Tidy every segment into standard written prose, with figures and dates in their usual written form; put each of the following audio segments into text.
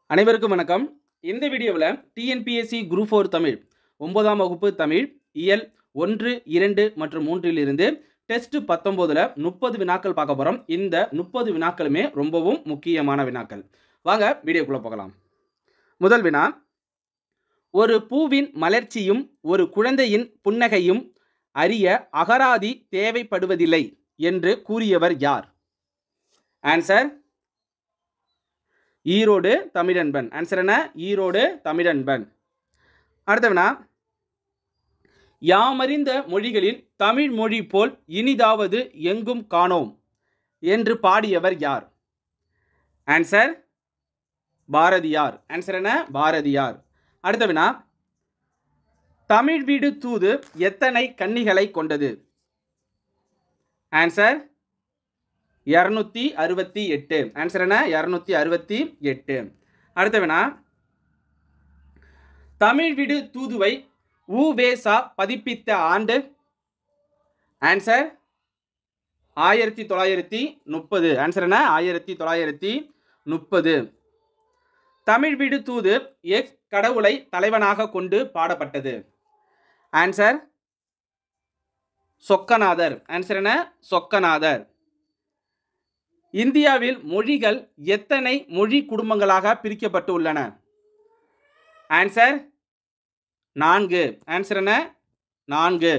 அனைவருக்கும் வணக்கம். இந்த வீடியோவில் டிஎன்பிஎஸ்சி குரூப் 4 தமிழ் 9ஆம் வகுப்பு தமிழ் இயல் 1, 2 மற்றும் 3 இருந்து டெஸ்ட் 19ல் 30 வினாக்கள் பார்க்க போகிறோம். இந்த 30 வினாக்களுமே ரொம்பவும் முக்கியமான வினாக்கள். வாங்க வீடியோக்குள்ளே போகலாம். முதல் வினா, ஒரு பூவின் மலர்ச்சியும் ஒரு குழந்தையின் புன்னகையும் அறிய அகராதி தேவைப்படுவதில்லை என்று கூறியவர் யார்? ஆன்சர் ஈரோடு தமிழன்பன். ஆன்சர் என்ன? ஈரோடு தமிழன்பன். அடுத்த வினா, யாமறிந்த மொழிகளில் தமிழ் மொழி போல் இனிதாவது எங்கும் காணோம் என்று பாடியவர் யார்? ஆன்சர் பாரதியார். ஆன்சர் என்ன? பாரதியார். அடுத்த வினா, தமிழ் வீடு தூது எத்தனை கன்னிகளை கொண்டது? ஆன்சர் 268. ஆன்சர் என்ன? 268. அடுத்த வினா, தமிழ் வீடு தூதுவை உ.வே.சா பதிப்பித்த ஆண்டு? ஆன்சர் 1930. ஆன்சர் என்ன? 1930. தமிழ் வீடு தூது கடவுளை தலைவனாக கொண்டு பாடப்பட்டது? ஆன்சர் சொக்கநாதர். ஆன்சர் என்ன? சொக்கநாதர். இந்தியாவில் மொழிகள் எத்தனை மொழி குடும்பங்களாக பிரிக்கப்பட்டு உள்ளன? ஆன்சர் 4. ஆன்சர் என்ன? 4.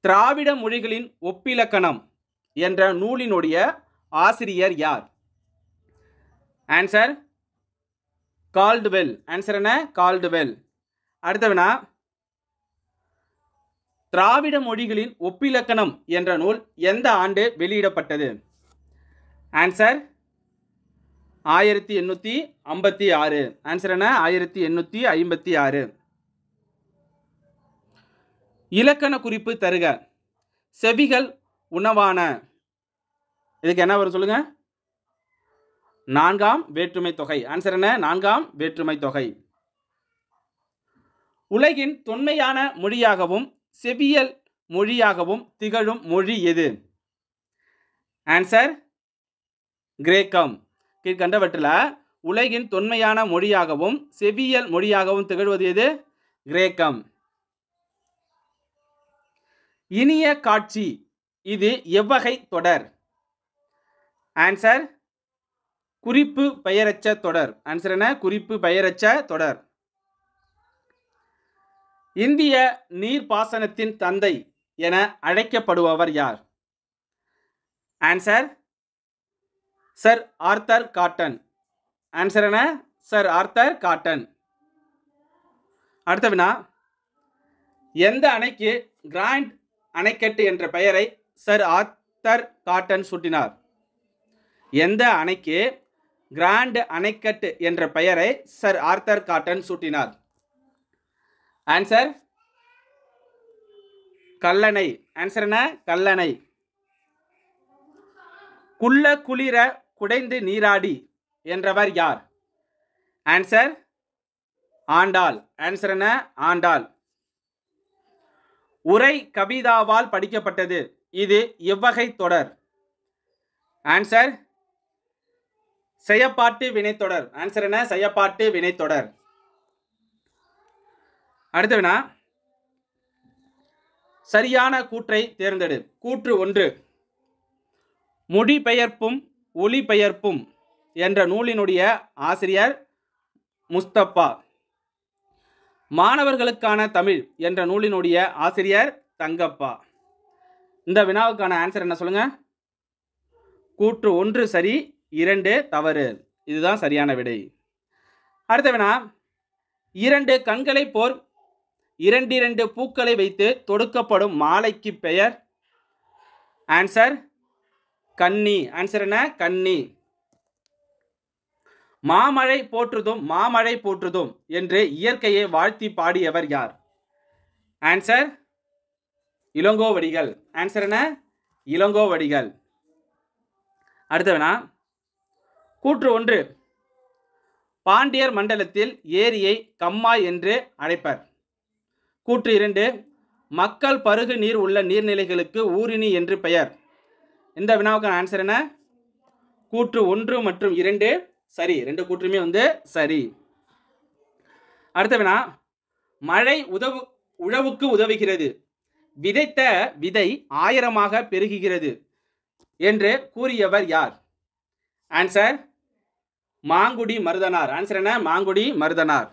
திராவிட மொழிகளின் ஒப்பிலக்கணம் என்ற நூலினுடைய ஆசிரியர் யார்? Answer Caldwell. ஆன்சர் என்ன? கால்டுவெல். அடுத்த வினா, திராவிட மொழிகளின் ஒப்பிலக்கணம் என்ற நூல் எந்த ஆண்டு வெளியிடப்பட்டது? ஆன்சர் 1856. ஆன்சர் என்ன? 1856. இலக்கண குறிப்பு தருக. செவிகள் உணவான. இதுக்கு என்ன வரும் சொல்லுங்க? 4ஆம் வேற்றுமை தொகை. ஆன்சர் என்ன? 4ஆம் வேற்றுமை தொகை. உலகின் தொன்மையான மொழியாகவும் செவியல் மொழியாகவும் திகழும் மொழி எது? ஆன்சர் கிரேக்கம். கீழ்கண்டவற்றில் உலகின் தொன்மையான மொழியாகவும் செவியல் மொழியாகவும் திகழ்வது எது? கிரேக்கம். இனிய காட்சி இது எவ்வகை தொடர்? ஆன்சர் குறிப்பு பெயரச்ச தொடர். ஆன்சர் என்ன? குறிப்பு பெயரச்ச தொடர். இந்திய நீர்ப்பாசனத்தின் தந்தை என அழைக்கப்படுபவர் யார்? Answer sir Arthur Cotton. Answer என்ன? Sir Arthur Cotton. அடுத்த வினா, எந்த அணைக்கு கிராண்ட் அணைக்கட்டு என்ற பெயரை சர் ஆர்தர் காட்டன் சூட்டினார்? எந்த அணைக்கு கிராண்ட் அணைக்கட்டு என்ற பெயரை சர் ஆர்தர் காட்டன் சூட்டினார்? ஆன்சர் கல்லணை. ஆன்சர் என்ன? கல்லணை. குள்ள குளிர குடைந்து நீராடி என்றவர் யார்? ஆன்சர் ஆண்டாள். ஆன்சர் என்ன? ஆண்டாள். உரை கவிதாவால் படிக்கப்பட்டது. இது எவ்வகை தொடர்? ஆன்சர் செயப்பாட்டு வினைத்தொடர். ஆன்சர் என்ன? செயப்பாட்டு வினைத்தொடர். அடுத்த வினா, சரியான கூற்றை தேர்ந்தெடு. கூற்று 1, மொழிபெயர்ப்பும் ஒலிபெயர்ப்பும் என்ற நூலினுடைய ஆசிரியர் முஸ்தபா. மாணவர்களுக்கான தமிழ் என்ற நூலினுடைய ஆசிரியர் தங்கப்பா. இந்த வினாவுக்கான ஆன்சர் என்ன சொல்லுங்க? கூற்று 1 சரி, 2 தவறு. இதுதான் சரியான விடை. அடுத்த வினா, 2 கண்களை போர் 2 பூக்களை வைத்து தொடுக்கப்படும் மாலைக்கு பெயர்? ஆன்சர் கன்னி. ஆன்சர் என்ன? கன்னி. மாமழை போற்றுதும் மாமழை போற்றுதும் என்று இயற்கையை வாழ்த்தி பாடியவர் யார்? ஆன்சர் இளங்கோவடிகள். ஆன்சர் என்ன? இளங்கோவடிகள். அடுத்த வினா, கூற்று 1, பாண்டியர் மண்டலத்தில் ஏரியை கம்மாய் என்று அழைப்பர். கூற்று 2, மக்கள் பருகு நீர் உள்ள நீர்நிலைகளுக்கு ஊரினி என்று பெயர். இந்த வினாவுக்கான ஆன்சர் என்ன? கூற்று 1 மற்றும் 2 சரி. 2 கூற்றுமே வந்து சரி. அடுத்த வினா, மழை உழவுக்கு உதவுகிறது, விதைத்த விதை 1000ஆக பெருகுகிறது என்று கூறியவர் யார்? ஆன்சர் மாங்குடி மருதனார். ஆன்சர் என்ன? மாங்குடி மருதனார்.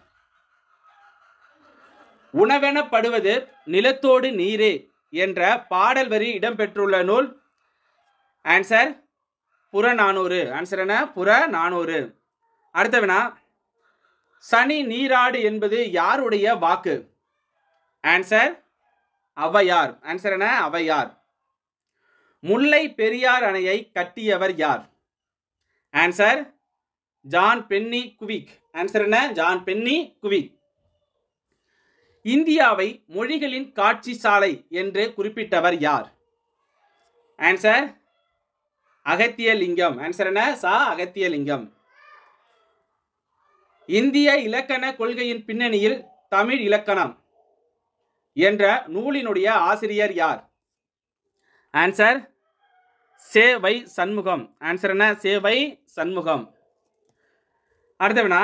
உணவெனப்படுவது நிலத்தோடு நீரே என்ற பாடல் வரி இடம்பெற்றுள்ள நூல்? ஆன்சர் புறநானூறு. ஆன்சர் என்ன? புறநானூறு. அடுத்த வினா, சனி நீராடு என்பது யாருடைய வாக்கு? ஆன்சர் ஔவையார். ஆன்சர் என்ன? ஔவையார். முல்லை பெரியார் அணையை கட்டியவர் யார்? ஆன்சர் ஜான் பென்னி குவிக். ஆன்சர் என்ன? ஜான் பென்னி குவிக். இந்தியாவை மொழிகளின் காட்சி சாலை என்று குறிப்பிட்டவர் யார்? ஆன்சர் அகத்தியலிங்கம். ஆன்சர் என்ன? சா அகத்தியலிங்கம். இந்திய இலக்கண கொள்கையின் பின்னணியில் தமிழ் இலக்கணம் என்ற நூலினுடைய ஆசிரியர் யார்? ஆன்சர் சே வை சண்முகம். ஆன்சர் என்ன? சே வை சண்முகம். அடுத்த வினா,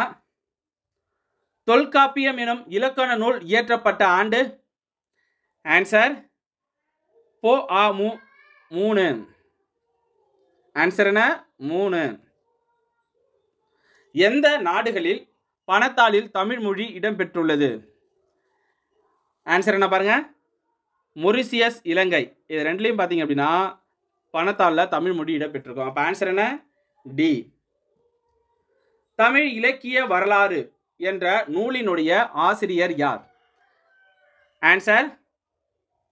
தொல்காப்பியம் எனும் இலக்கண நூல் இயற்றப்பட்ட ஆண்டு? ஆன்சர் போ ஆ மு 3. ஆன்சர் என்ன? 3. எந்த நாடுகளில் பணத்தாளில் தமிழ் மொழி இடம்பெற்றுள்ளது? ஆன்சர் என்ன பாருங்க? மொரிசியஸ், இலங்கை. இது ரெண்டுலையும் பார்த்தீங்க அப்படின்னா பணத்தாளில் தமிழ் மொழி இடம்பெற்றிருக்கும். அப்போ ஆன்சர் என்ன? டி. தமிழ் இலக்கிய வரலாறு என்ற நூலினுடைய ஆசிரியர் யார்? ஆன்சர்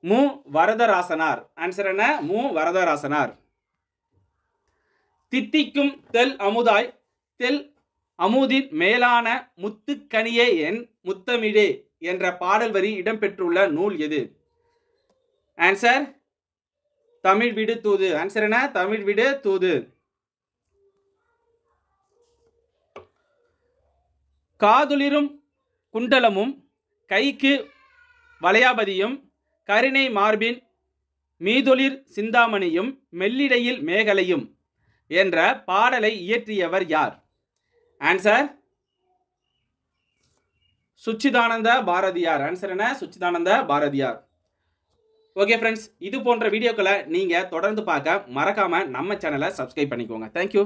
மு வரதராசனார். ஆன்சர் என்ன? மு வரதராசனார். தித்திக்கும் தெல் அமுதாய் தெல் அமுதின் மேலான முத்துக்கனியே என் முத்தமிழே என்ற பாடல் வரி இடம்பெற்றுள்ள நூல் எது? ஆன்சர் தமிழ் விடு தூது. ஆன்சர் என்ன? தமிழ் விடு தூது. காதுளிரும் குண்டலமும் கைக்கு வளையாபதியும் கருணை மார்பின் மீதொளிர் சிந்தாமணியும் மெல்லிடையில் மேகலையும் என்ற பாடலை இயற்றியவர் யார்? ஆன்சர் சுச்சிதானந்த பாரதியார். ஆன்சர் என்ன? சுச்சிதானந்த பாரதியார். ஓகே ஃப்ரெண்ட்ஸ், இது போன்ற வீடியோக்களை நீங்கள் தொடர்ந்து பார்க்க மறக்காமல் நம்ம சேனலை சப்ஸ்கிரைப் பண்ணிக்கோங்க. தேங்க்யூ.